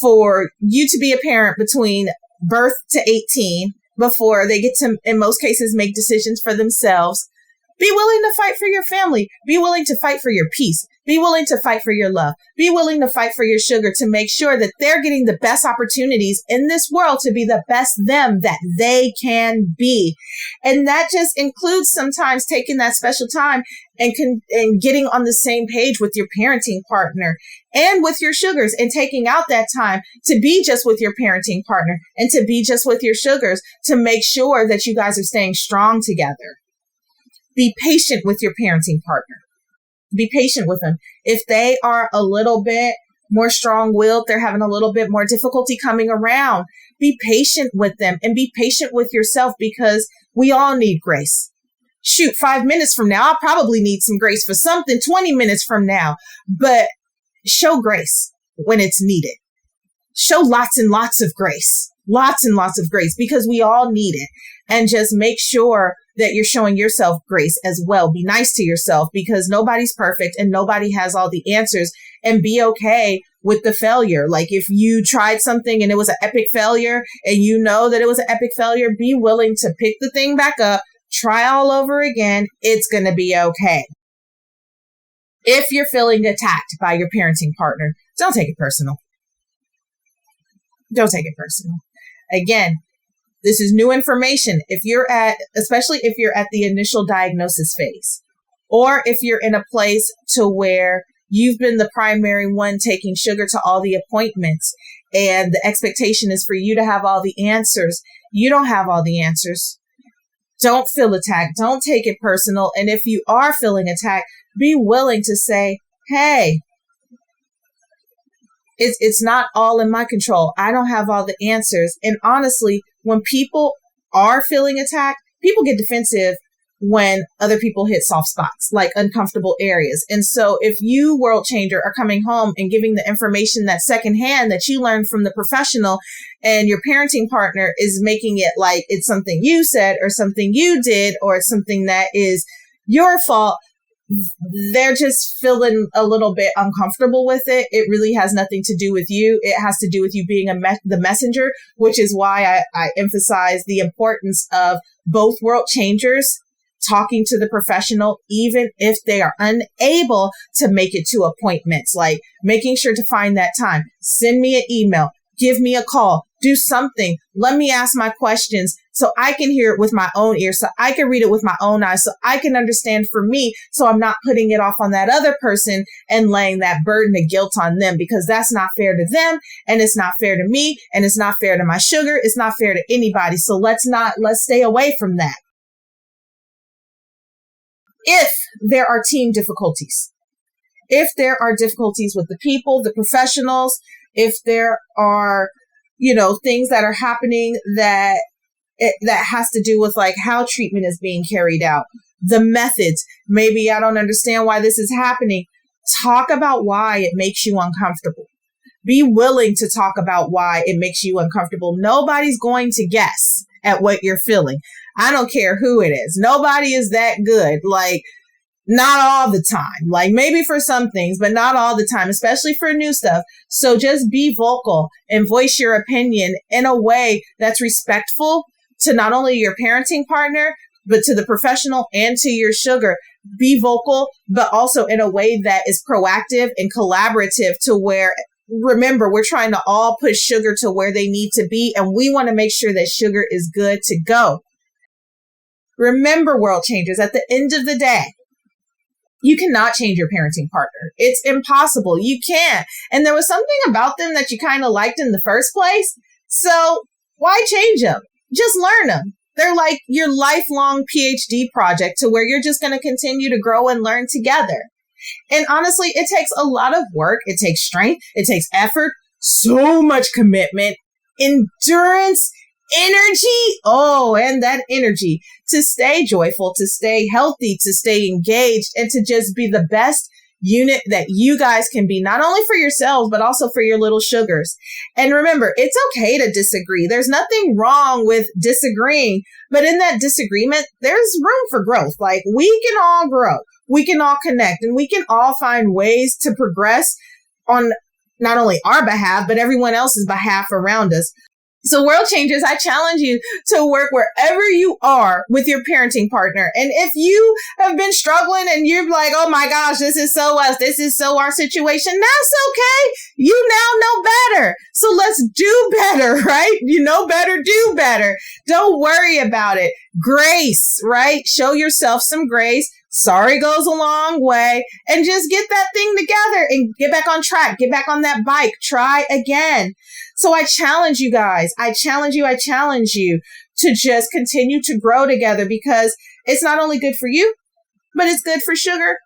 for you to be a parent between birth to 18 before they get to, in most cases, make decisions for themselves. Be willing to fight for your family. Be willing to fight for your peace. Be willing to fight for your love. Be willing to fight for your sugar to make sure that they're getting the best opportunities in this world to be the best them that they can be. And that just includes sometimes taking that special time and getting on the same page with your parenting partner and with your sugars, and taking out that time to be just with your parenting partner and to be just with your sugars to make sure that you guys are staying strong together. Be patient with your parenting partner. Be patient with them. If they are a little bit more strong-willed, they're having a little bit more difficulty coming around, be patient with them and be patient with yourself, because we all need grace. Shoot, 5 minutes from now, I'll probably need some grace for something 20 minutes from now, but show grace when it's needed. Show lots and lots of grace, because we all need it. And just make sure that you're showing yourself grace as well. Be nice to yourself, because nobody's perfect and nobody has all the answers, and be okay with the failure. Like, if you tried something and it was an epic failure and you know that it was an epic failure, be willing to pick the thing back up, try all over again. It's going to be okay. If you're feeling attacked by your parenting partner, don't take it personal. Don't take it personal. Again, this is new information. Especially if you're at the initial diagnosis phase, or if you're in a place to where you've been the primary one taking sugar to all the appointments and the expectation is for you to have all the answers, You don't have all the answers. Don't feel attacked. Don't take it personal. And if you are feeling attacked, be willing to say, hey, it's not all in my control. I don't have all the answers. And honestly, when people are feeling attacked, people get defensive when other people hit soft spots, like uncomfortable areas. And so if you, world changer, are coming home and giving the information that secondhand that you learned from the professional, and your parenting partner is making it like it's something you said or something you did or it's something that is your fault, they're just feeling a little bit uncomfortable with it. It really has nothing to do with you. It has to do with you being the messenger, which is why I emphasize the importance of both world changers talking to the professional, even if they are unable to make it to appointments, like making sure to find that time. Send me an email, give me a call, do something. Let me ask my questions so I can hear it with my own ears, so I can read it with my own eyes, so I can understand for me, so I'm not putting it off on that other person and laying that burden of guilt on them, because that's not fair to them, and it's not fair to me, and it's not fair to my sugar. It's not fair to anybody. So let's stay away from that. If there are team difficulties, if there are difficulties with the people, the professionals, if there are, things that are happening that has to do with like how treatment is being carried out, the methods, maybe I don't understand why this is happening. Talk about why it makes you uncomfortable. Be willing to talk about why it makes you uncomfortable. Nobody's going to guess at what you're feeling. I don't care who it is. Nobody is that good. Like, not all the time. Like, maybe for some things, but not all the time, especially for new stuff. So just be vocal and voice your opinion in a way that's respectful to not only your parenting partner, but to the professional and to your sugar. Be vocal, but also in a way that is proactive and collaborative, to where, remember, we're trying to all push sugar to where they need to be. And we want to make sure that sugar is good to go. Remember, world changers, at the end of the day, you cannot change your parenting partner. It's impossible. You can't. And there was something about them that you kind of liked in the first place. So why change them? Just learn them. They're like your lifelong PhD project, to where you're just going to continue to grow and learn together. And honestly, it takes a lot of work. It takes strength. It takes effort, so much commitment, endurance, energy. Oh, and that energy to stay joyful, to stay healthy, to stay engaged, and to just be the best unit that you guys can be, not only for yourselves, but also for your little sugars. And remember, it's okay to disagree. There's nothing wrong with disagreeing, but in that disagreement, there's room for growth. Like, we can all grow, we can all connect, and we can all find ways to progress on not only our behalf, but everyone else's behalf around us. So world changers, I challenge you to work wherever you are with your parenting partner. And if you have been struggling and you're like, oh my gosh, this is so us, this is so our situation, that's okay. You now know better. So let's do better, right? You know better, do better. Don't worry about it. Grace, right? Show yourself some grace. Sorry goes a long way, and just get that thing together and get back on track. Get back on that bike. Try again. So I challenge you guys. I challenge you to just continue to grow together, because it's not only good for you, but it's good for sugar,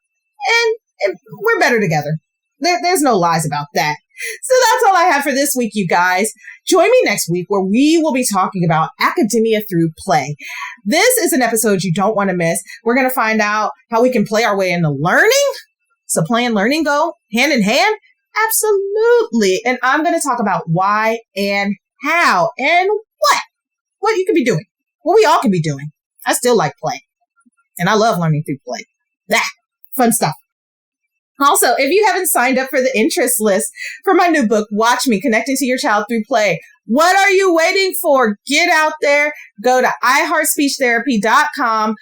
and we're better together. There's no lies about that. So that's all I have for this week, you guys. Join me next week, where we will be talking about academia through play. This is an episode you don't want to miss. We're going to find out how we can play our way into learning. So play and learning go hand in hand. Absolutely. And I'm going to talk about why and how and what you could be doing. What we all can be doing. I still like play. And I love learning through play. Fun stuff. Also, if you haven't signed up for the interest list for my new book, Watch Me, Connecting to Your Child Through Play, what are you waiting for? Get out there. Go to iHeartSpeechTherapy.com.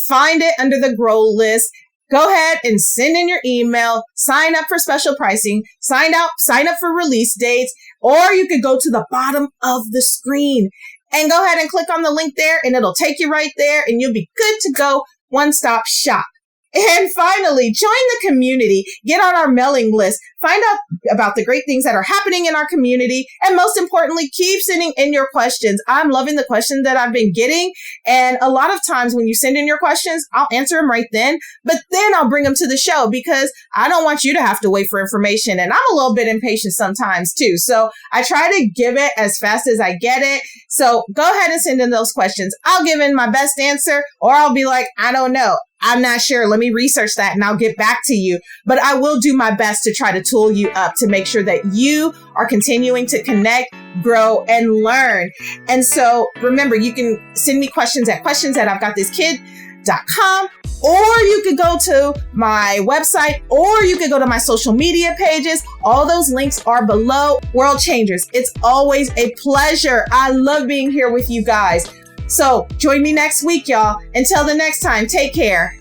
Find it under the grow list. Go ahead and send in your email, sign up for special pricing, sign up for release dates, or you could go to the bottom of the screen and go ahead and click on the link there, and it'll take you right there, and you'll be good to go. One-stop shop. And finally, join the community, get on our mailing list, find out about the great things that are happening in our community, and most importantly, keep sending in your questions. I'm loving the questions that I've been getting, and a lot of times when you send in your questions, I'll answer them right then, but then I'll bring them to the show because I don't want you to have to wait for information, and I'm a little bit impatient sometimes too, so I try to give it as fast as I get it. So go ahead and send in those questions. I'll give in my best answer, or I'll be like, I don't know. I'm not sure. Let me research that and I'll get back to you. But I will do my best to try to tool you up to make sure that you are continuing to connect, grow, and learn. And so remember, you can send me questions at questions@I'veGotThisKid.com, or you could go to my website, or you could go to my social media pages. All those links are below. World Changers, it's always a pleasure. I love being here with you guys. So join me next week, y'all. Until the next time, take care.